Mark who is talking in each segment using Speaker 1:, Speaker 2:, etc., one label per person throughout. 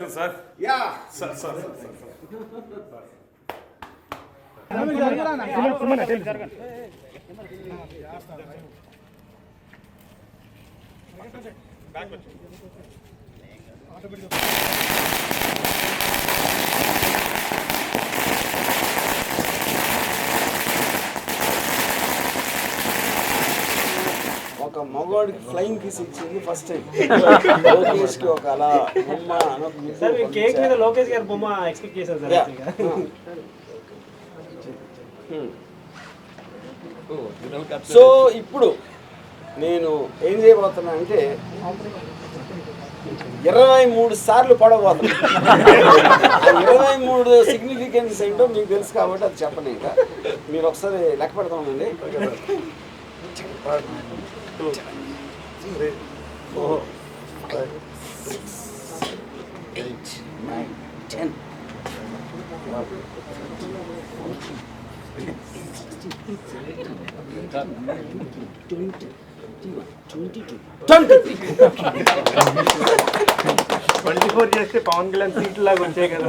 Speaker 1: Sir?
Speaker 2: Yeah.
Speaker 1: Sir.
Speaker 2: ఒక మగవాడికి flying kiss ఇచ్చింది ఫస్ట్ టైం. లోకేష్ కి ఒక అలా బొమ్మ
Speaker 3: సార్ కేక్ మీద లోకేష్ గారి బొమ్మ ఎక్స్పెక్ట్ చేశారు సార్.
Speaker 2: సో ఇప్పుడు నేను ఏం చేయబోతున్నా అంటే 23 సార్లు పడబోతున్నా. 23 సిగ్నిఫికెన్స్ ఏంటో మీకు తెలుసు కాబట్టి అది చెప్పండి. ఇంకా మీరు ఒకసారి లెక్క పెడతామండి. 2, 3, 4, 5, 6, 8, 9, 10, 11,
Speaker 3: 24 చేస్తే పవన్ కళ్యాణ్ సీట్ లాగా వచ్చాయి కదా.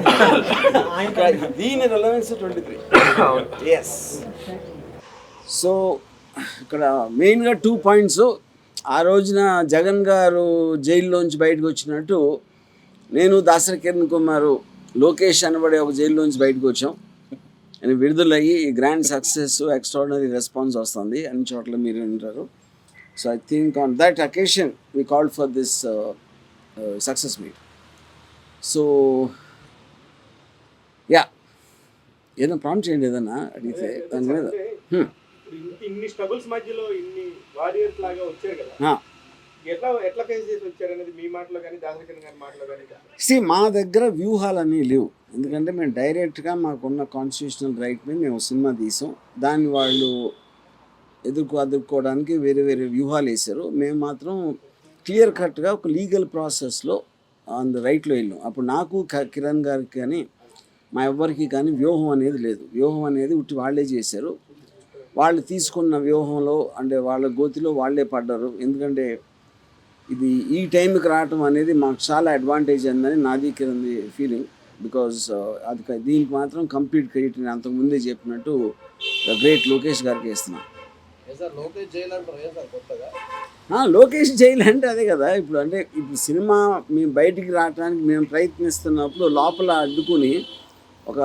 Speaker 2: దీని రిలవెన్స్ 23. ఎస్. సో ఇక్కడ మెయిన్గా 2 పాయింట్స్. ఆ రోజున జగన్ గారు జైల్లోంచి బయటకు వచ్చినట్టు నేను దాసరి కిరణ్ కుమార్ లోకేష్ అనబడే ఒక జైల్లోంచి బయటకు వచ్చాం. అని విడుదలయ్యి గ్రాండ్ సక్సెస్, ఎక్స్ట్రాడినరీ రెస్పాన్స్ వస్తుంది అన్ని చోట్ల మీరు వింటారు. So I think on that occasion we called for this success meet. So yeah, ఏదో ప్రాంప్ట్ చేయండి, ఏదన్నా అడిగితే దాని మీద.
Speaker 3: ఇన్ని స్ట్రగుల్స్ మధ్యలో ఇన్ని వారియర్స్ లాగా వచ్చారు కదా, ఎట్లా ఫేస్ చేసి వచ్చారు అనేది మీ మాటలో కానీ దాసరి కిరణ్ గారి మాటలో కానీ.
Speaker 2: మా దగ్గర వ్యూహాలన్నీ లేవు. ఎందుకంటే మేము డైరెక్ట్గా మాకున్న కాన్స్టిట్యూషనల్ రైట్ మీద మేము సినిమా తీసాం. దాన్ని వాళ్ళు ఎదుర్కోవడానికి వేరే వేరే వ్యూహాలు వేశారు. మేము మాత్రం క్లియర్ కట్గా ఒక లీగల్ ప్రాసెస్లో ఆన్ ద రైట్లో వెళ్ళాం. అప్పుడు నాకు కిరణ్ గారికి కానీ మా ఎవ్వరికి కానీ వ్యూహం అనేది లేదు. వ్యూహం అనేది ఉట్టి వాళ్ళే చేశారు. వాళ్ళు తీసుకున్న వ్యూహంలో అంటే వాళ్ళ గోతిలో వాళ్ళే పడ్డారు. ఎందుకంటే ఇది ఈ టైంకి రావటం అనేది మాకు చాలా అడ్వాంటేజ్ అందని నాది కిరణ్ ఫీలింగ్. బికాజ్ అది దీనికి మాత్రం కంప్లీట్ క్రెడిట్ నేను అంతకుముందే చెప్పినట్టు ద గ్రేట్ లోకేష్ గారికి ఇస్తున్నాను. లోకేష్ జైలు అంటే అదే కదా. ఇప్పుడు సినిమా మేము బయటికి రావడానికి మేము ప్రయత్నిస్తున్నప్పుడు లోపల అడ్డుకుని ఒక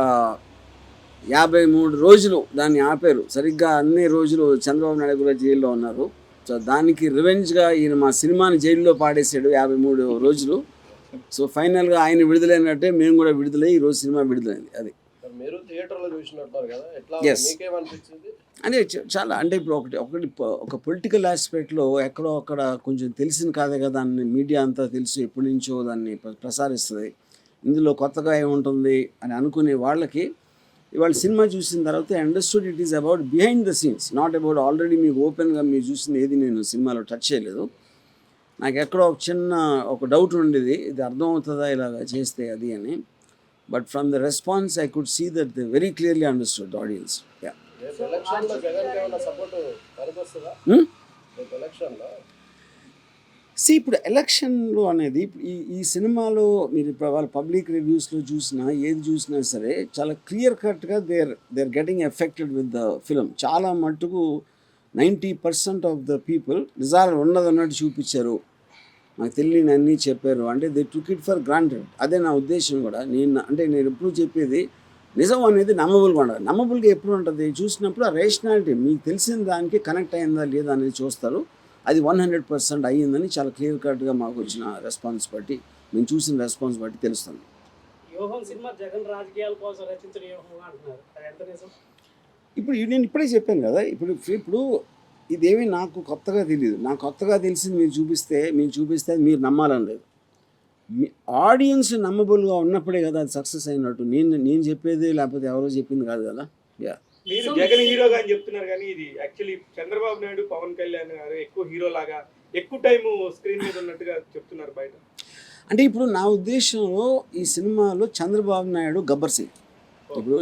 Speaker 2: 53 రోజులు దాన్ని ఆపారు. సరిగ్గా అన్ని రోజులు చంద్రబాబు నాయుడు కూడా జైల్లో ఉన్నారు. సో దానికి రివెంజ్గా ఈయన మా సినిమాని జైల్లో పాడేసాడు 53 రోజులు. సో ఫైనల్గా ఆయన విడుదలైనట్టే మేము కూడా విడుదలై ఈరోజు సినిమా విడుదలైంది. అది
Speaker 4: మీరు థియేటర్లో చూసినట్టు కదా, ఎట్లా మీకేమనిపించింది?
Speaker 2: అంటే చాలా అంటే ఇప్పుడు ఒక పొలిటికల్ ఆస్పెక్ట్లో ఎక్కడో అక్కడ కొంచెం తెలిసిన కాదే కదా, దాన్ని మీడియా అంతా తెలుసు, ఎప్పటి నుంచో దాన్ని ప్రసారిస్తుంది. ఇందులో కొత్తగా ఏముంటుంది అని అనుకునే వాళ్ళకి ఇవాళ సినిమా చూసిన తర్వాత understood it is about behind the scenes, not about already మీకు ఓపెన్గా మీరు చూసింది ఏది నేను సినిమాలో టచ్ చేయలేదు. నాకు ఎక్కడో ఒక డౌట్ ఉండేది, ఇది అర్థమవుతుందా ఇలాగ చేస్తే అది అని. But from the response I could see that they very clearly understood audience. ఇప్పుడు ఎలక్షన్లో అనేది ఈ సినిమాలో మీరు ఇప్పుడు వాళ్ళ పబ్లిక్ రివ్యూస్లో చూసినా ఏది చూసినా సరే చాలా క్లియర్ కట్గా they are getting affected with the film. చాలా మట్టుకు 90% ఆఫ్ ద పీపుల్ నిజాలు ఉన్నదన్నట్టు చూపించారు, నాకు తెలియని అన్నీ చెప్పారు. అంటే they took it for granted. అదే నా ఉద్దేశం కూడా. నేను ఎప్పుడు చెప్పేది నిజం అనేది నమ్మబుల్గా ఉండదు. నమ్మబుల్గా ఎప్పుడు ఉంటుంది చూసినప్పుడు ఆ రేషనాలిటీ మీకు తెలిసిన దానికి కనెక్ట్ అయిందా లేదా అనేది చూస్తారు. అది 100% అయ్యిందని చాలా క్లియర్ కట్గా మాకు వచ్చిన రెస్పాన్స్ బట్టి, మేము చూసిన రెస్పాన్స్ బట్టి తెలుస్తుంది. ఇప్పుడు నేను ఇప్పుడే చెప్పాను కదా, ఇప్పుడు ఇదేమీ నాకు కొత్తగా తెలియదు. నాకు కొత్తగా తెలిసింది మీరు చూపిస్తే మీరు నమ్మాలని లేదు. మీ ఆడియన్స్ నమ్మబుల్గా ఉన్నప్పుడే కదా అది సక్సెస్ అయినట్టు. నేను చెప్పేది లేకపోతే ఎవరో చెప్పింది కాదు కదా.
Speaker 3: మీరు జగన్ హీరోగా అని చెప్తున్నారు కానీ ఇది యాక్చువల్లీ చంద్రబాబు నాయుడు, పవన్ కళ్యాణ్ గారు ఎక్కువ హీరో లాగా ఎక్కువ టైం స్క్రీన్ మీద ఉన్నట్టుగా చెప్తున్నారు బయట.
Speaker 2: అంటే ఇప్పుడు నా ఉద్దేశంలో ఈ సినిమాలో చంద్రబాబు నాయుడు గబ్బర్ సింగ్. ఇప్పుడు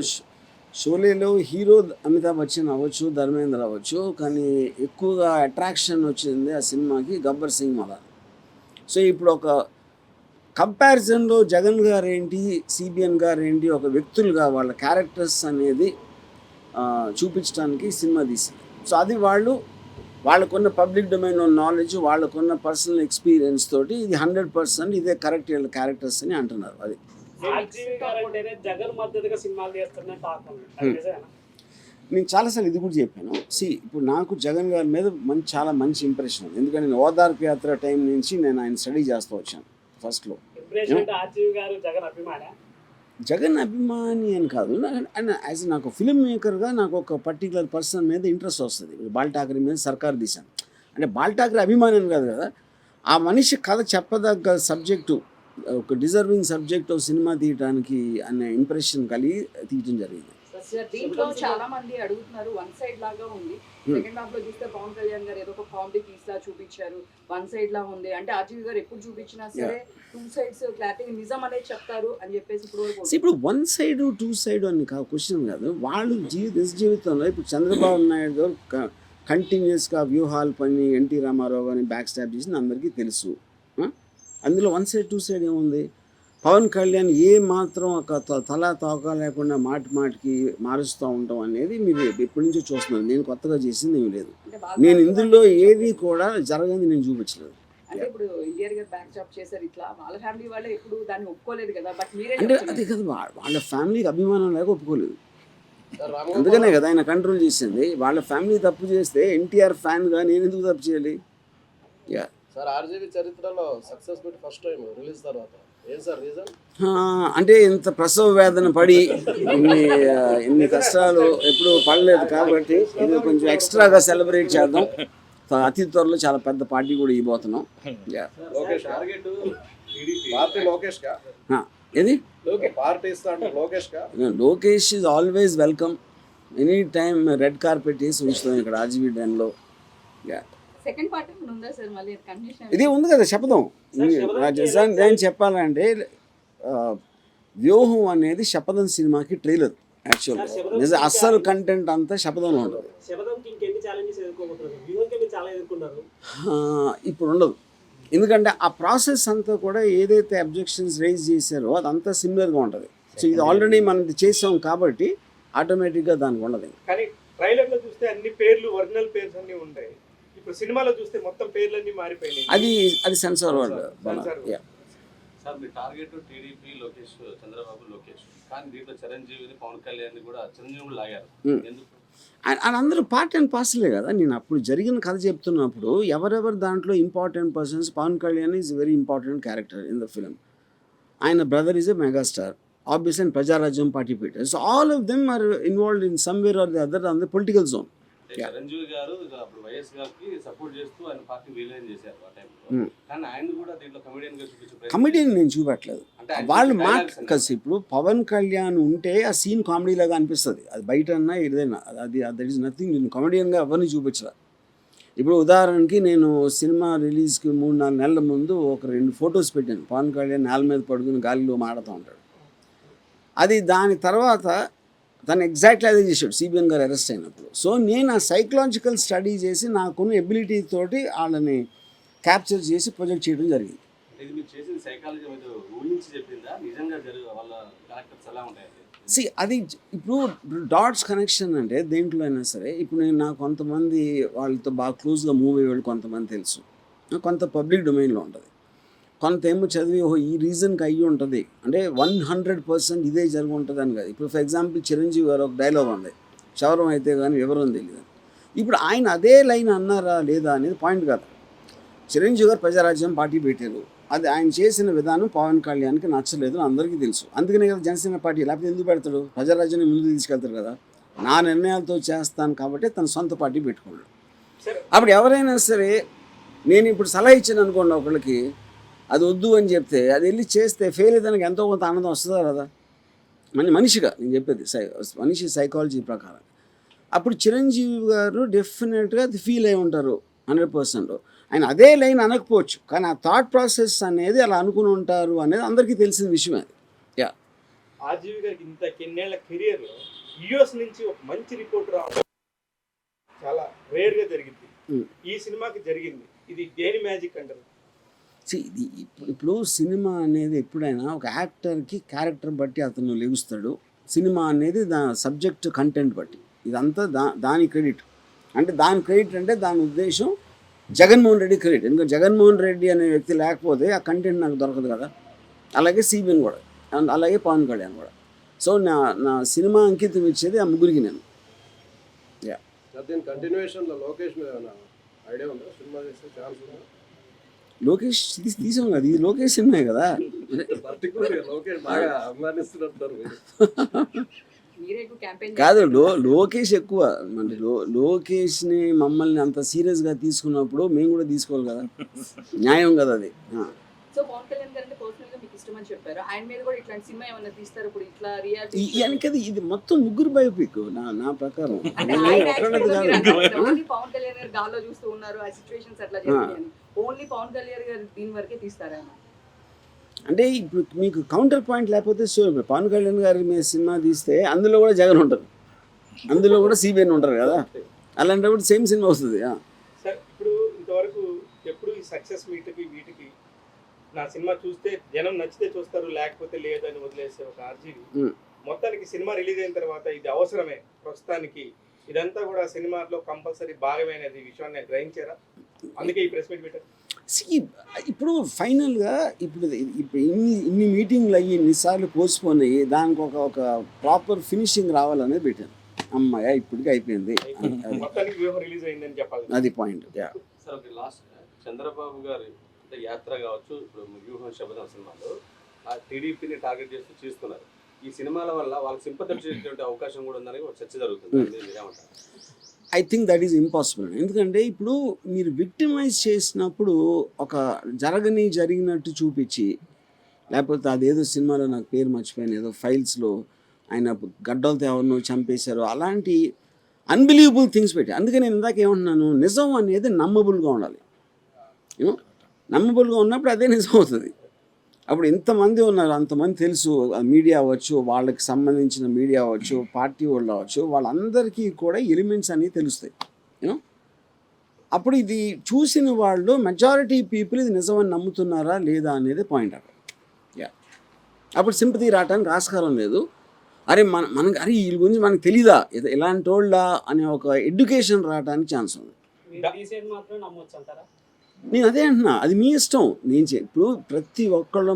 Speaker 2: షోలేలో హీరో అమితాబ్ బచ్చన్ అవ్వచ్చు, ధర్మేంద్ర అవ్వచ్చు, కానీ ఎక్కువగా అట్రాక్షన్ వచ్చింది ఆ సినిమాకి గబ్బర్ సింగ్ వల్ల. సో ఇప్పుడు కంపారిజన్లో జగన్ గారు ఏంటి, సిబిఎన్ గారు ఏంటి, ఒక వ్యక్తులుగా వాళ్ళ క్యారెక్టర్స్ అనేది చూపించడానికి సినిమా తీసింది. సో అది వాళ్ళకున్న పబ్లిక్ డొమైన్ నాలెడ్జ్, వాళ్ళకున్న పర్సనల్ ఎక్స్పీరియన్స్ తోటి ఇది 100% ఇదే కరెక్ట్ వీళ్ళ క్యారెక్టర్స్ అని అంటున్నారు. అది నేను చాలాసార్లు ఇది కూడా చెప్పాను. ఇప్పుడు నాకు జగన్ గారి మీద చాలా మంచి ఇంప్రెషన్ ఉంది. ఎందుకంటే నేను ఓదార్పు యాత్ర టైం నుంచి నేను ఆయన స్టడీ చేస్తూ వచ్చాను. ఫస్ట్లో జగన్ అభిమాని అని కాదు, యాజ్ నాకు ఫిల్మ్ మేకర్గా నాకు ఒక పర్టికులర్ పర్సన్ మీద ఇంట్రెస్ట్ వస్తుంది. బాల్ ఠాకరే మీద సర్కార్ తీశాను అంటే బాల్ ఠాకరే అభిమాని అని కాదు కదా, ఆ మనిషి కథ చెప్పదగ్గ సబ్జెక్టు, ఒక డిజర్వింగ్ సబ్జెక్ట్ సినిమా తీయడానికి అనే ఇంప్రెషన్ కలిగి తీయటం జరిగింది.
Speaker 1: దీంట్లో చాలా మంది అడుగుతున్నారు, వన్ సైడ్ లాగా ఉంది. సెకండ్ హాఫ్ లో చూస్తే పవన్ కళ్యాణ్ గారు ఏదో ఒక కామెడీ పీస్ లా చూపించారు, వన్ సైడ్ లా ఉంది అంటే ఆర్జీవి గారు ఎప్పుడు చూపించినా సరే టూ సైడ్స్ క్లారిటీ నిజం అనేది చెప్తారు అని చెప్పేసి
Speaker 2: ఇప్పుడు వన్ సైడ్ టూ సైడ్ అని క్వశ్చన్ కాదు. వాళ్ళు జీవితంలో ఇప్పుడు చంద్రబాబు నాయుడు గారు కంటిన్యూస్గా వ్యూహాలు పని ఎన్టీ రామారావు గారిని బ్యాక్ స్టాప్ చేసింది అందరికీ తెలుసు. అందులో వన్ సైడ్ టూ సైడ్ ఏముంది? పవన్ కళ్యాణ్ ఏ మాత్రం ఒక తలా తోక లేకుండా మాటికి మారుస్తూ ఉండటం అనేది మీరు ఎప్పటి నుంచో చూస్తున్నారు. నేను కొత్తగా చేసింది ఏమి లేదు. నేను ఇందులో ఏది కూడా జరగని నేను చూపించలేదు.
Speaker 1: అంటే ఇప్పుడు ఎన్టీఆర్ గారు బ్యాక్ జాబ్ చేశారు, ఇట్లా వాళ్ళ ఫ్యామిలీ వాళ్ళే ఎప్పుడు దాన్ని ఒప్పుకోలేదు కదా, బట్ మీరే
Speaker 2: అంటే అదే కదా, వాళ్ళ ఫ్యామిలీకి అభిమానం లేక ఒప్పుకోలేదు. అందుకనే కదా ఆయన కంట్రోల్ చేసింది. వాళ్ళ ఫ్యామిలీ తప్పు చేస్తే ఎన్టీఆర్ ఫ్యాన్గా నేను ఎందుకు తప్పు చేయాలి?
Speaker 4: సార్ ఆర్జీవి చరిత్రలో success meet first time release తర్వాత ఏం సార్ రీజన్?
Speaker 2: అంటే ఇంత ప్రసవ వేదన పడి ఇన్ని కష్టాలు ఎప్పుడు పడలేదు కాబట్టి ఇది కొంచెం ఎక్స్ట్రాగా సెలబ్రేట్ చేద్దాం. అతి త్వరలో చాలా పెద్ద పార్టీ కూడా ఇవ్వబోతున్నాం. ఏది Lokesh is always welcome, any time red carpet వేసి ఉంచుతాం ఇక్కడ ఆర్జీవి డ్యాన్లో. ఇది ఉంది కదా శపథం. నేను చెప్పాలంటే వ్యూహం అనేది శపథం సినిమాకి ట్రైలర్. యాక్చువల్గా అస్సలు కంటెంట్ అంతా శపథంలో ఉంటుంది. ఇప్పుడు ఉండదు, ఎందుకంటే ఆ ప్రాసెస్ అంతా కూడా ఏదైతే అబ్జెక్షన్స్ రైజ్ చేశారో అదంతా సిమిలర్గా ఉంటుంది. సో ఇది ఆల్రెడీ మనం చేసాం కాబట్టి ఆటోమేటిక్గా దానికి ఉండదు.
Speaker 3: కానీ ట్రైలర్లో చూస్తే అన్ని పేర్లు ఒరిజినల్ పేర్స్ అన్ని ఉంటాయి, ఇప్పుడు సినిమాలో చూస్తే మొత్తం పేర్లన్నీ మారిపోయినాయి.
Speaker 2: అది సెన్సార్ వర్డ్.
Speaker 5: సార్ మీ టార్గెట్ టీడీపీ లోకేష్, చంద్రబాబు లోకేష్, కానీ దీంట్లో చిరంజీవిని పవన్ కళ్యాణ్ కూడా చిరంజీవి లాగారు. ఎందుకు?
Speaker 2: ఆయన అందరూ పార్ట్ అండ్ పార్సలే కదా. నేను అప్పుడు జరిగిన కథ చెప్తున్నప్పుడు ఎవరెవరు దాంట్లో important persons, Pawan Kalyan is very important character in the film. ఆయన brother is a megastar, obviously and Prajarajyam party Peter. So all of them are involved in somewhere or the other on the political zone.
Speaker 5: Chiranjeevi garu అప్పుడు YS గారికి support చేస్తూ ఆయన party రిలైన్ చేశారు ఆ టైంలో, కానీ ఆయన కూడా దీంట్లో కమెడియన్ గా చూపించారు.
Speaker 2: కమెడియన్ నేను చూపెట్టలేదు, వాళ్ళు ఇప్పుడు పవన్ కళ్యాణ్ ఉంటే ఆ సీన్ కామెడీ లాగా అనిపిస్తుంది. అది బయట అన్నా ఏదైనా దట్ ఈస్ నథింగ్. నేను కమెడియన్గా ఎవరిని చూపించలే. ఇప్పుడు ఉదాహరణకి నేను సినిమా రిలీజ్కి 3-4 నెలల ముందు ఒక 2 ఫొటోస్ పెట్టాను. పవన్ కళ్యాణ్ నేల మీద పడుకుని గాలిలో మాడుతూ ఉంటాడు. అది దాని తర్వాత తను ఎగ్జాక్ట్లీ అదే చేశాడు సిబిఎన్ గారు అరెస్ట్ అయినప్పుడు. సో నేను ఆ సైకలాజికల్ స్టడీ చేసి నాకున్న ఎబిలిటీ తోటి వాళ్ళని క్యాప్చర్ చేసి ప్రొజెక్ట్ చేయడం జరిగింది. అది ఇప్పుడు డాట్స్ కనెక్షన్ అంటే దేంట్లో అయినా సరే, ఇప్పుడు నేను నాకు కొంతమంది వాళ్ళతో బాగా క్లోజ్గా మూవ్ అయ్యేవాళ్ళు కొంతమంది తెలుసు, కొంత పబ్లిక్ డొమైన్లో ఉంటుంది, కొంత ఏమో చదివి ఈ రీజన్కి అయ్యి ఉంటుంది. అంటే 100% ఇదే జరిగి ఉంటుంది అని కాదు. ఇప్పుడు ఫర్ ఎగ్జాంపుల్ చిరంజీవి గారు ఒక డైలాగ్ ఉంది, క్షవరం అయితే కానీ వివరం తెలియదు. ఇప్పుడు ఆయన అదే లైన్ అన్నారా లేదా అనేది పాయింట్ కాదు. చిరంజీవి గారు ప్రజారాజ్యం పార్టీ పెట్టారు, అది ఆయన చేసిన విధానం పవన్ కళ్యాణ్కి నచ్చలేదు అందరికీ తెలుసు. అందుకనే కదా జనసేన పార్టీ, లేకపోతే ఎందుకు పెడతాడు? ప్రజారాజ్యాన్ని ముందు తీసుకెళ్తారు కదా. నా నిర్ణయాలతో చేస్తాను కాబట్టి తన సొంత పార్టీ పెట్టుకున్నాడు. అప్పుడు ఎవరైనా సరే నేను ఇప్పుడు సలహా ఇచ్చాను అనుకోండి ఒకళ్ళకి, అది వద్దు అని చెప్తే అది వెళ్ళి చేస్తే ఫెయిల్ అయ్యేదానికి ఎంతో కొంత ఆనందం వస్తుందా కదా మనిషిగా నేను చెప్పేది, మనిషి సైకాలజీ ప్రకారం. అప్పుడు చిరంజీవి గారు డెఫినెట్గా అది ఫీల్ అయి ఉంటారు 100%. ఆయన అదే లైన్ అనకపోవచ్చు, కానీ ఆ థాట్ ప్రాసెస్ అనేది అలా అనుకుని ఉంటారు అనేది అందరికీ తెలిసిన విషయం. అది
Speaker 3: ఆర్జీవి గారికి ఇంత కెన్నేళ్ల కెరియర్లో యుఎస్ నుంచి ఒక మంచి రిపోర్ట్ రావడం చాలా రేర్గా జరిగింది. ఈ సినిమాకి జరిగింది. ఇది దేని మ్యాజిక్ అంటారు?
Speaker 2: ఇప్పుడు సినిమా అనేది ఎప్పుడైనా ఒక యాక్టర్కి క్యారెక్టర్ బట్టి అతను లెగుస్తాడు. సినిమా అనేది సబ్జెక్ట్ కంటెంట్ బట్టి ఇదంతా దాని క్రెడిట్. అంటే దాని క్రెడిట్ అంటే దాని ఉద్దేశం జగన్మోహన్ రెడ్డి క్రెడిట్. ఎందుకంటే జగన్మోహన్ రెడ్డి అనే వ్యక్తి లేకపోతే ఆ కంటెంట్ నాకు దొరకదు కదా. అలాగే సిబిఎన్ కూడా, అండ్ అలాగే పవన్ కళ్యాణ్ కూడా. సో నా సినిమా అంకితం ఇచ్చేది ఆ ముగ్గురికి నేను.
Speaker 4: దీని కంటిన్యూషన్లో లోకేష్ మీద ఏమైనా ఐడియా ఉందా? సినిమా చేసే ఛాన్స్ ఉందా?
Speaker 2: లోకేష్ తీసాం కదా, ఇది లోకేష్ సినిమాయే కదా.
Speaker 4: పర్టికులర్గా లోకేష్ బాగా అభిమానిస్తున్నట్టు
Speaker 1: మీరే ఎక్కువ క్యాంపెయిన్
Speaker 2: కాదు, లోకేష్ ఎక్కువ అంటే లోకేష్ని మమ్మల్ని అంత సీరియస్గా తీసుకున్నప్పుడు మేము కూడా తీసుకోవాలి కదా, న్యాయం కదా అది.
Speaker 1: సో పవన్ కళ్యాణ్ గారు అంటే పర్సనల్ గా మీకు ఇష్టం అని చెప్పారు. ఆయన మీద కూడా ఇట్లాంటి సినిమా ఏమైనా తీస్తారు ఇప్పుడు ఇట్లా రియాలిటీ?
Speaker 2: వెనకది ఇది మొత్తం ముగ్గురు బయోపిక్ నా ప్రకారం.
Speaker 1: అంటే ఆయన actually గా మీరు అన్నారు, ఓన్లీ పవన్ కళ్యాణ్ గారు గాల్లో చూస్తూ ఉన్నారు, ఆ సిచ్యువేషన్స్ అట్లా జరిగాయని. ఓన్లీ పవన్ కళ్యాణ్ గారు దీని వరకే తీస్తారా?
Speaker 2: అంటే ఇప్పుడు మీకు కౌంటర్ పాయింట్ లేకపోతే పవన్ కళ్యాణ్ గారి మీద సినిమా తీస్తే అందులో కూడా జగన్ ఉంటారు, అందులో కూడా సిబిఎన్ ఉంటారు కదా. అలాంటప్పుడు సేమ్ సినిమా వస్తుంది.
Speaker 3: సార్ ఇప్పుడు ఇంతవరకు ఎప్పుడు ఈ సక్సెస్ మీట్కి వీటికి నా సినిమా చూస్తే జనం నచ్చితే చూస్తారు, లేకపోతే లేదని వదిలేసే ఒక ఆర్జీవి మొత్తానికి సినిమా రిలీజ్ అయిన తర్వాత ఇది అవసరమే, ప్రస్తుతానికి ఇదంతా కూడా సినిమాలో కంపల్సరీ భాగమైనది విషయాన్ని గ్రహించారా? అందుకే ఈ ప్రెస్ మీట్ పెట్టారు.
Speaker 2: ఇప్పుడు ఫైనల్గా ఇప్పుడు ఇన్ని మీటింగ్లు అయ్యి ఇన్నిసార్లు పోస్ట్పోన్ అయ్యి దానికి ఒక ప్రాపర్ ఫినిషింగ్ రావాలనేది పెట్టాను. అమ్మాయ ఇప్పటికి అయిపోయింది,
Speaker 3: మొత్తానికి వ్యూహం రిలీజ్ అయిందని చెప్పాలి,
Speaker 2: అది పాయింట్.
Speaker 5: సార్ ఒక లాస్ట్ చంద్రబాబు గారి యాత్ర కావచ్చు, ఇప్పుడు వ్యూహం శబదం సినిమాలో ఆ టీడీపీని టార్గెట్ చేస్తూ చేస్తున్నారు. ఈ సినిమాల వల్ల వాళ్ళకి సింపతి వచ్చేటువంటి అవకాశం కూడా ఉందని ఒక చర్చ జరుగుతుంది. మీరేమంటారు?
Speaker 2: I think that is impossible. ఎందుకంటే ఇప్పుడు మీరు విక్టిమైజ్ చేసినప్పుడు ఒక జరిగినట్టు చూపించి, లేకపోతే అదేదో సినిమాలో నాకు పేరు మర్చిపోయాను, ఏదో ఫైల్స్లో ఆయన గడ్డలతో ఎవరినో చంపేశారు, అలాంటి అన్బిలీవబుల్ థింగ్స్ పెట్టి. అందుకే నేను ఇందాక ఏమంటున్నాను, నిజం అనేది నమ్మబుల్గా ఉండాలి. యూనో నమ్మబుల్గా ఉన్నప్పుడు అదే నిజం అవుతుంది. అప్పుడు ఎంతమంది ఉన్నారు, అంతమంది తెలుసు, మీడియా అవ్వచ్చు, వాళ్ళకి సంబంధించిన మీడియా అవ్వచ్చు, పార్టీ వాళ్ళు అవ్వచ్చు, వాళ్ళందరికీ కూడా ఎలిమెంట్స్ అనేవి తెలుస్తాయి. యూనో అప్పుడు ఇది చూసిన వాళ్ళు మెజారిటీ పీపుల్ ఇది నిజమని నమ్ముతున్నారా లేదా అనేది పాయింట్ అక్కడ. అప్పుడు సింపతి రావడానికి ఆస్కారం లేదు. అరే మనకి అరే వీళ్ళ గురించి మనకు తెలీదా, ఇలాంటి వాళ్ళ అనే ఒక ఎడ్యుకేషన్ రావడానికి ఛాన్స్ ఉంది. నేను అదే అంటున్నా, అది మీ ఇష్టం. ఇప్పుడు ప్రతి ఒక్కళ్ళు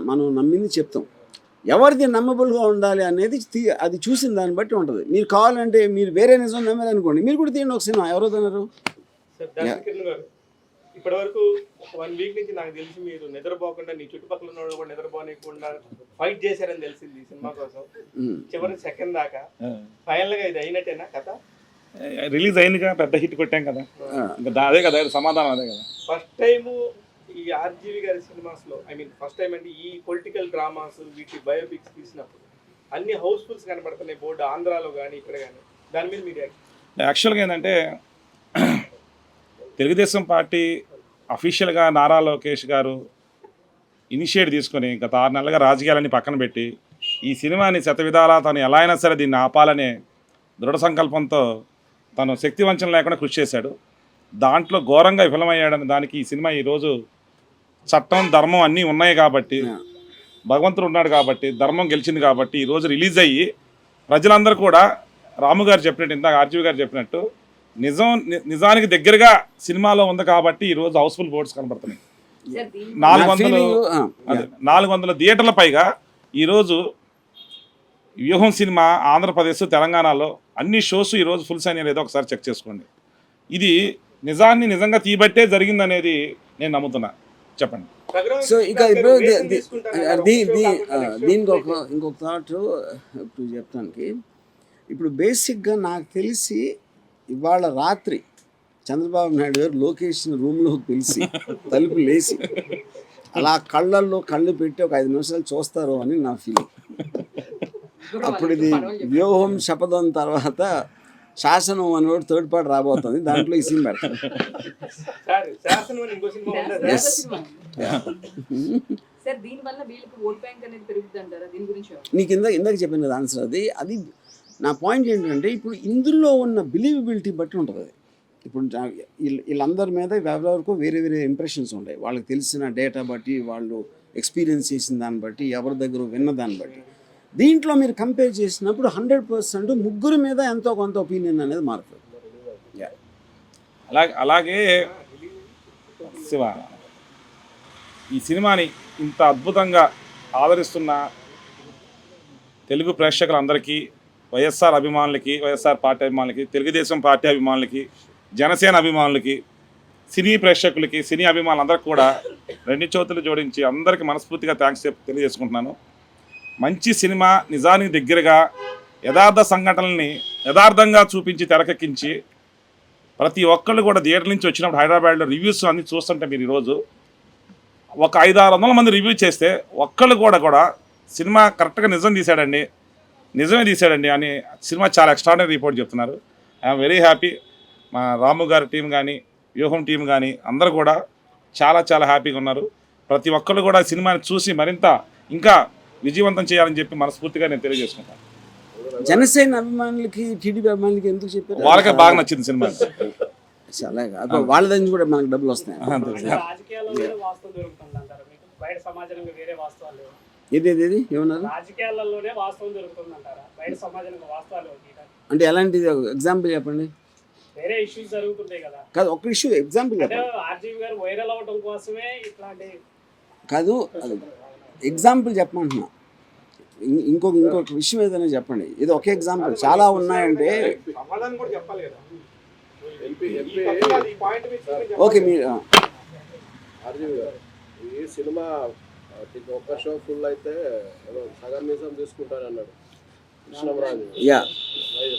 Speaker 2: మనం నమ్మింది చెప్తాం. ఎవరిది నమ్మబుల్గా ఉండాలి అనేది అది చూసిన దాన్ని బట్టి ఉంటుంది. మీరు కావాలంటే మీరు వేరే నిజం నమ్మారనుకోండి, మీరు కూడా తీయండి ఒక సినిమా, ఎవరో తిన్నారు.
Speaker 3: ఇప్పటి వరకు 1 వీక్ నుంచి నాకు తెలిసి మీరు నిద్రపోకుండా, నీ చుట్టుపక్కల ఉన్న కూడా నిద్రపోనీయకుండా ఫైట్ చేశారని తెలిసింది ఈ సినిమా కోసం. చివరి సెకండ్ దాకా ఫైనల్ గా ఇది అయినట్టేనా కథ?
Speaker 6: రిలీజ్ అయిందిగా, పెద్ద హిట్ కొట్టాం కదా, ఇంకా అదే కదా సమాధానం, అదే కదా.
Speaker 3: ఫస్ట్ టైం ఈ ఆర్జీవి గారి సినిమాస్ లో, ఐ మీన్ ఫస్ట్ టైం అంటే ఈ పొలిటికల్ డ్రామాస్ వీటి బయోపిక్స్ తీసినప్పుడు అన్ని హౌస్ఫుల్స్ కనబడుతున్నాయి బోర్డు, ఆంధ్రాలో కానీ ఇక్కడ కానీ. దాని మీద మీరు
Speaker 6: యాక్చువల్గా ఏంటంటే తెలుగుదేశం పార్టీ అఫీషియల్గా నారా లోకేష్ గారు ఇనిషియేట్ తీసుకొని గత 6 నెలలుగా రాజకీయాలన్నీ పక్కన పెట్టి ఈ సినిమాని శతవిధాలా తను ఎలా అయినా సరే దీన్ని ఆపాలనే దృఢ సంకల్పంతో తను శక్తి వంచన లేకుండా కృషి చేశాడు. దాంట్లో ఘోరంగా విఫలమయ్యాడని దానికి ఈ సినిమా ఈరోజు చట్టం ధర్మం అన్నీ ఉన్నాయి కాబట్టి, భగవంతుడు ఉన్నాడు కాబట్టి, ధర్మం గెలిచింది కాబట్టి ఈరోజు రిలీజ్ అయ్యి ప్రజలందరూ కూడా రాము గారు చెప్పినట్టు, ఇందాక ఆర్జీవి గారు చెప్పినట్టు నిజానికి దగ్గరగా సినిమాలో ఉంది కాబట్టి ఈరోజు హౌస్ఫుల్ బోర్డ్స్ కనబడుతున్నాయి. 400 థియేటర్ల పైగా ఈరోజు వ్యూహం సినిమా ఆంధ్రప్రదేశ్ తెలంగాణలో అన్ని షోస్ ఈరోజు ఫుల్ సైన్ అనేది ఒకసారి చెక్ చేసుకోండి. ఇది నిజాన్ని నిజంగా తీబట్టే జరిగిందనేది నేను నమ్ముతున్నా. చెప్పండి.
Speaker 2: సో ఇక ఇప్పుడు దీనికి ఇంకొక థాట్ ఇప్పుడు చెప్తానికి, ఇప్పుడు బేసిక్గా నాకు తెలిసి ఇవాళ రాత్రి చంద్రబాబు నాయుడు గారు లోకేష్ని రూమ్లోకి పిలిచి తలుపు లేచి అలా కళ్ళల్లో కళ్ళు పెట్టి ఒక 5 నిమిషాలు చూస్తారు అని నా ఫీలింగ్. అప్పుడు ఇది వ్యూహం శపథం తర్వాత శాసనం అనేవాడు థర్డ్ పార్ట్ రాబోతుంది, దాంట్లో ఈ సీన్ పెడతాను. నీకు ఇందాక చెప్పిన కదా ఆన్సర్. అది నా పాయింట్ ఏంటంటే ఇప్పుడు ఇందులో ఉన్న బిలీవబిలిటీ బట్టి ఉంటుంది. ఇప్పుడు వీళ్ళందరి మీద ఎవరెవరికో వేరే వేరే ఇంప్రెషన్స్ ఉంటాయి, వాళ్ళకి తెలిసిన డేటా బట్టి, వాళ్ళు ఎక్స్పీరియన్స్ చేసిన దాన్ని బట్టి, ఎవరి దగ్గర విన్న దాన్ని బట్టి. దీంట్లో మీరు కంపేర్ చేసినప్పుడు 100% ముగ్గురు మీద ఎంతో కొంత ఒపీనియన్ అనేది మారుతుంది.
Speaker 6: అలాగే శివ, ఈ సినిమాని ఇంత అద్భుతంగా ఆదరిస్తున్న తెలుగు ప్రేక్షకులందరికీ, వైఎస్ఆర్ అభిమానులకి, వైఎస్ఆర్ పార్టీ అభిమానులకి, తెలుగుదేశం పార్టీ అభిమానులకి, జనసేన అభిమానులకి, సినీ ప్రేక్షకులకి, సినీ అభిమానులందరికీ కూడా 2 చేతులు జోడించి అందరికీ మనస్ఫూర్తిగా థ్యాంక్స్ తెలియజేసుకుంటున్నాను. మంచి సినిమా, నిజానికి దగ్గరగా యథార్థ సంఘటనల్ని యథార్థంగా చూపించి తెరకెక్కించి ప్రతి ఒక్కళ్ళు కూడా థియేటర్ నుంచి వచ్చినప్పుడు హైదరాబాద్లో రివ్యూస్ అన్ని చూస్తుంటే మీరు ఈరోజు ఒక 500-600 మంది రివ్యూ చేస్తే ఒక్కళ్ళు కూడా సినిమా కరెక్ట్గా నిజమే తీశాడండి అని సినిమా చాలా ఎక్స్ట్రాడినరీ రిపోర్ట్ చెప్తున్నారు. I'm very happy. మా రాము గారి టీం కానీ, వ్యూహం టీం కానీ అందరూ కూడా చాలా చాలా హ్యాపీగా ఉన్నారు. ప్రతి ఒక్కళ్ళు కూడా సినిమాని చూసి మరింత ఇంకా విజయవంతం చేయాలని చెప్పి మనస్ఫూర్తిగా నేను తెలియజేసుకుంటాను.
Speaker 2: జనసేన అభిమానులకి, టీడీపీ అభిమానులకి ఎందుకు చెప్పారు?
Speaker 6: వాళ్ళకే బాగా నచ్చింది సినిమా.
Speaker 2: చాలా వాళ్ళ దగ్గర నుంచి కూడా మనకు డబ్బులు వస్తాయి. ఏది ఏమన్నారు? అంటే ఎలాంటిది ఎగ్జాంపుల్ చెప్పండి.
Speaker 7: వేరే ఇష్యూస్ జరుగుతుంటాయి కదా.
Speaker 2: కాదు, ఒక ఇష్యూ ఎగ్జాంపుల్ చెప్పండి.
Speaker 7: ఆర్జీవి గారు వైరల్ అవడం కోసమే ఇట్లాంటి
Speaker 2: కాదు, ఎగ్జాంపుల్ చెప్పమంటున్నా. ఇంకొక విషయం ఏదైనా చెప్పండి. ఇది ఒకే ఎగ్జాంపుల్, చాలా ఉన్నాయంటే.
Speaker 3: సమాధానం కూడా చెప్పాలి కదా.
Speaker 2: ఓకే, మీరు
Speaker 4: ఆర్జీవి గారు ఈ సినిమా ఒక్క షో ఫుల్ అయితే సగం నిజం తీసుకుంటాను అన్నాడు కృష్ణరాజు.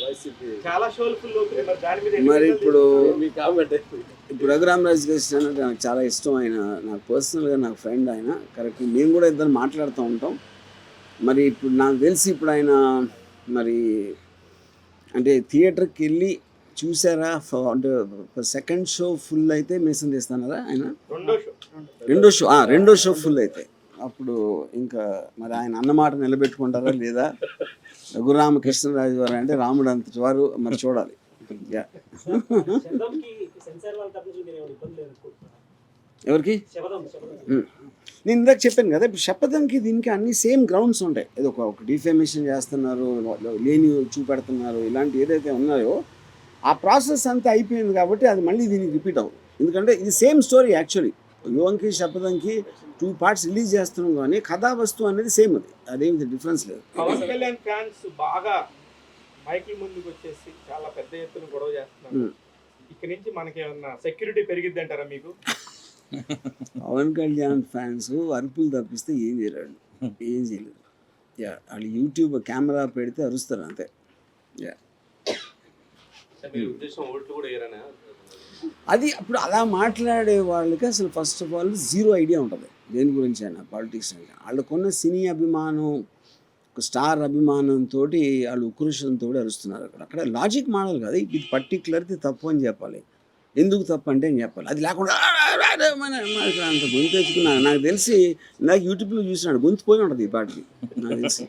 Speaker 4: వైసీపీ
Speaker 3: చాలా షోలు ఫుల్ అవుతుంది. దాని మీద
Speaker 2: మరి ఇప్పుడు
Speaker 4: మీ కామెంట్.
Speaker 2: రఘురామరాజు గారు అంటే నాకు చాలా ఇష్టం. ఆయన నాకు పర్సనల్గా నాకు ఫ్రెండ్. ఆయన కరెక్ట్, మేము కూడా ఇద్దరు మాట్లాడుతూ ఉంటాం. మరి ఇప్పుడు నాకు తెలిసి ఇప్పుడు ఆయన మరి అంటే థియేటర్కి వెళ్ళి చూసారా? అంటే సెకండ్ షో ఫుల్ అయితే మీసం తీస్తున్నారా ఆయన? రెండో షో ఫుల్ అయితే అప్పుడు ఇంకా మరి ఆయన అన్నమాట నిలబెట్టుకుంటారా లేదా? రఘురామకృష్ణరాజు వారు అంటే రాముడు అంతటి వారు, మరి చూడాలి. ఎవరికి? నేను ఇందాక చెప్పాను కదా, ఇప్పుడు శపథంకి దీనికి అన్ని సేమ్ గ్రౌండ్స్ ఉంటాయి. ఏదో ఒక డిఫేమేషన్ చేస్తున్నారు, లేని చూపెడుతున్నారు, ఇలాంటి ఏదైతే ఉన్నాయో ఆ ప్రాసెస్ అంతా అయిపోయింది కాబట్టి అది మళ్ళీ దీనికి రిపీట్ అవ్వదు. ఎందుకంటే ఇది సేమ్ స్టోరీ యాక్చువల్లీ. యువంకి శపథంకి 2 parts రిలీజ్ చేస్తున్నాం, కానీ కథా వస్తువు అనేది సేమ్. అదేమి డిఫరెన్స్ లేదు.
Speaker 3: పవన్ కళ్యాణ్ ఫ్యాన్స్ బాగా మైకి ముందుకు వచ్చేసి చాలా పెద్ద ఎత్తున గొడవ చేస్తున్నారు. ఇక్కడ నుంచి మనకి ఏమన్నా సెక్యూరిటీ పెరిగిద్ది అంటారా మీకు?
Speaker 2: పవన్ కళ్యాణ్ ఫ్యాన్స్ అరుపులు తప్పిస్తే ఏం చేయలేడు. వాళ్ళు యూట్యూబ్ కెమెరా పెడితే అరుస్తారు అంతే. అది అప్పుడు అలా మాట్లాడే వాళ్ళకి అసలు ఫస్ట్ ఆఫ్ ఆల్ 0 ఐడియా ఉంటుంది దేని గురించి అయినా, పాలిటిక్స్ అయినా. వాళ్ళకున్న సినీ అభిమానం, ఒక స్టార్ అభిమానంతో వాళ్ళు ఉక్రోషంతో అరుస్తున్నారు. అక్కడ లాజిక్ మాడల్ కాదు, ఇది పర్టికులర్ది తప్పు అని చెప్పాలి. ఎందుకు తప్పు అంటే అని చెప్పాలి. అది లేకుండా అంత గొంతు తెచ్చుకున్నాను. నాకు తెలిసి నాకు యూట్యూబ్లో చూసినాడు, గొంతు పోయి ఉంటుంది ఈ పాటికి నాకు తెలిసి.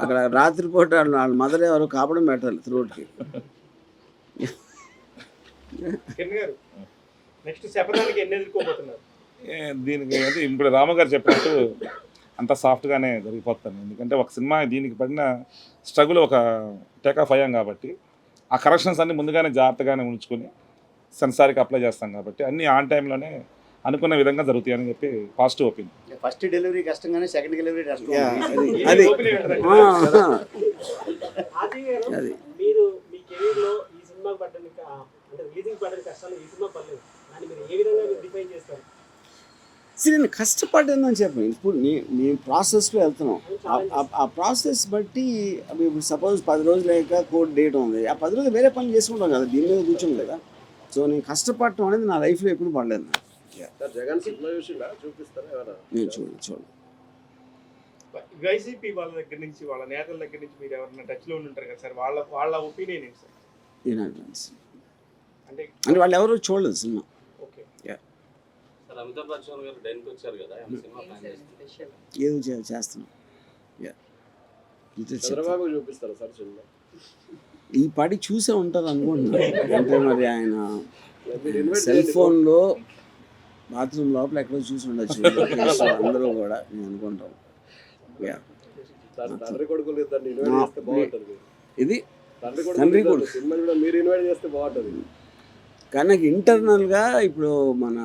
Speaker 2: అక్కడ రాత్రిపూట వాళ్ళ మదర్ ఎవరో కాపడం పెట్టాలి త్రోట్కి.
Speaker 6: దీనికి అయితే ఇప్పుడు రామగారు చెప్పినట్టు అంత సాఫ్ట్గానే జరిగిపోతాను. ఎందుకంటే ఒక సినిమా దీనికి పడిన స్ట్రగుల్ ఒక టేకాఫ్ అయ్యాం కాబట్టి ఆ కరెక్షన్స్ అన్ని ముందుగానే జాగ్రత్తగానే ఉంచుకొని సెన్సార్కి అప్లై చేస్తాం కాబట్టి అన్ని ఆన్ టైంలోనే అనుకున్న విధంగా జరుగుతాయని చెప్పి పాజిటివ్ ఒపీనియన్.
Speaker 8: ఫస్ట్ డెలివరీ కష్టంగానే సెకండ్ డెలివరీ కష్టం.
Speaker 2: అది
Speaker 7: మీరు మీ కెరీర్లో ఈ సినిమాకి పడ్డ అంటే రిలీజింగ్ పడ్డ కష్టాలు ఈ సినిమా పడలేదు, దాన్ని మీరు ఏ విధంగా డిఫైన్ చేస్తారు?
Speaker 2: నేను కష్టపడ్డానని చెప్పాను. ఇప్పుడు మేము ప్రాసెస్లో వెళ్తున్నాం. ఆ ప్రాసెస్ బట్టి ఇప్పుడు సపోజ్ 10 రోజులు లేక కోర్ట్ డేట్ ఉంది, ఆ 10 రోజులు వేరే పనులు చేసుకుంటాం కదా, దీని మీద కూర్చోం కదా. సో నేను కష్టపడటం అనేది నా లైఫ్లో ఎప్పుడు పడలేదు.
Speaker 4: జగన్ సినిమా చూపిస్తారా?
Speaker 2: నేను చూడండి.
Speaker 3: వైసీపీ వాళ్ళ దగ్గర నుంచి, వాళ్ళ నేతల దగ్గర నుంచి మీరు ఎవరైనా టచ్లో ఉంటారు కదా సార్, వాళ్ళ ఒపీనియన్ ఏంటి సార్?
Speaker 2: అంటే వాళ్ళు ఎవరో చూడలేదు సినిమా.
Speaker 5: అమితాబ్ బచ్చన్ గారు డైన్కి వచ్చారు కదా,
Speaker 2: ఏదో చేస్తున్నాం.
Speaker 4: చంద్రబాబు చూపిస్తారా సార్ సినిమా?
Speaker 2: ఈ పాటి చూసే ఉంటారు అనుకుంటున్నాను. అంటే మరి ఆయన సెల్ ఫోన్లో బాత్రూమ్ లోపల ఎక్కడో చూసి ఉండొచ్చు లోకేష్ అందరూ కూడా నేను అనుకుంటాం. యా
Speaker 4: తండ్రి కొడుకులు ఇద్దరిని ఇన్వైట్ చేస్తే బాగుంటుంది.
Speaker 2: ఇది
Speaker 4: తండ్రి
Speaker 2: తండ్రి
Speaker 4: కొడుకు
Speaker 2: కొడుకు.
Speaker 4: సినిమా కూడా మీరు ఇన్వైట్ చేస్తే బాగుంటుంది.
Speaker 2: కానీ నాకు ఇంటర్నల్గా ఇప్పుడు మన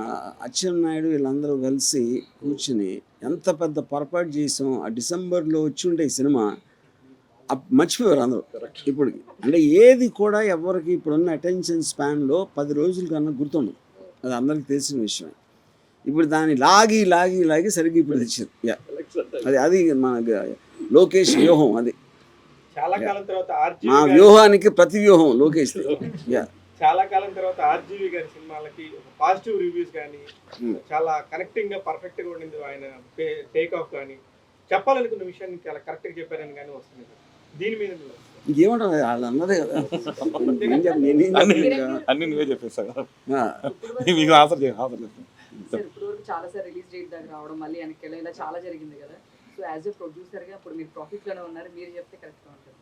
Speaker 2: అచ్చెన్నాయుడు వీళ్ళందరూ కలిసి కూర్చుని ఎంత పెద్ద పొరపాటు చేసాం. ఆ డిసెంబర్లో వచ్చి ఉంటే ఈ సినిమా మర్చిపోయారు అందరూ ఇప్పటికి. అంటే ఏది కూడా ఎవరికి ఇప్పుడున్న అటెన్షన్ స్పాన్లో 10 రోజుల కన్నా గుర్తుండదు. అది అందరికీ తెలిసిన విషయమే. ఇప్పుడు దాన్ని లాగి లాగి లాగి సరిగ్గా ఇప్పుడు తెచ్చారు. యా అది మన లోకేష్ వ్యూహం. అది
Speaker 3: చాలా కాలం తర్వాత
Speaker 2: మా వ్యూహానికి ప్రతి వ్యూహం లోకేష్. యా
Speaker 3: చాలా కాలం తర్వాత ఆర్జీవి గారి సినిమాలకి పాజిటివ్ రివ్యూస్ కానీ చాలా కనెక్టింగ్ గా పర్ఫెక్ట్ గా ఉండింది. ఆయన టేక్ ఆఫ్ కానీ చెప్పాలనుకున్న విషయాన్ని చాలా కరెక్ట్ గా చెప్పారని కానీ వస్తుంది. దీని మీద
Speaker 2: ఇంకేమంటారు వాళ్ళు అన్నదే కదా. నేనేం
Speaker 6: అన్ని నువ్వే చెప్పేస్తావు కదా.
Speaker 2: ఆ,
Speaker 6: మీకు ఆన్సర్ లేదు.
Speaker 1: సార్ ఇప్పుడు వరకు చాలా సార్ రిలీజ్ డేట్ దగ్గర రావడం మళ్ళీ వెనక్కి వెళ్ళడం ఇలా చాలా జరిగింది కదా. సో యాజ్ ఎ ప్రొడ్యూసర్ గా ఇప్పుడు మీరు ప్రాఫిట్ లోనే ఉన్నారు, మీరు చెప్తే కరెక్ట్ గా ఉంటుంది.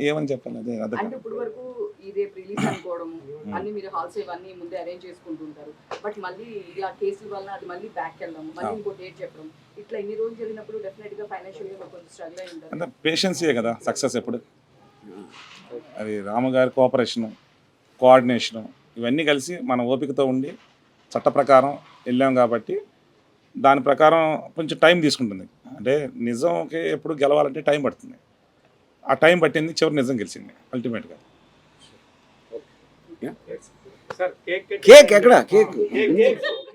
Speaker 6: ఏమని చెప్పాలి అదే అదే
Speaker 1: అంటే ఇప్పుడు వరకు ఈ రేపు రిలీజ్ అనుకోవడము అన్ని మీరు హాల్స్ ఇవన్నీ ముందే అరేంజ్ చేసుకుంటుంటారు. బట్ మళ్ళీ ఇలా కేసుల వల్ల అది మళ్ళీ బ్యాక్ వెళ్ళడం, మళ్ళీ ఇంకో డేట్ చెప్పడం, ఇట్లా ఇన్ని రోజులు జరిగినప్పుడు డెఫినెట్ గా ఫైనాన్షియల్ గా కొంచెం స్ట్రగుల్ అయి ఉంటారు.
Speaker 6: అంటే పేషెన్సే కదా సక్సెస్. ఎప్పుడు అది రాముగారి కోఆపరేషను, కోఆర్డినేషను ఇవన్నీ కలిసి మన ఓపికతో ఉండి చట్ట ప్రకారం వెళ్ళాం కాబట్టి దాని ప్రకారం కొంచెం టైం తీసుకుంటుంది. అంటే నిజంకి ఎప్పుడు గెలవాలంటే టైం పడుతుంది. ఆ టైం పట్టింది, చివరి నిజం గెలిచింది అల్టిమేట్గా.
Speaker 3: సార్
Speaker 2: కేక్ ఎక్కడ కేక్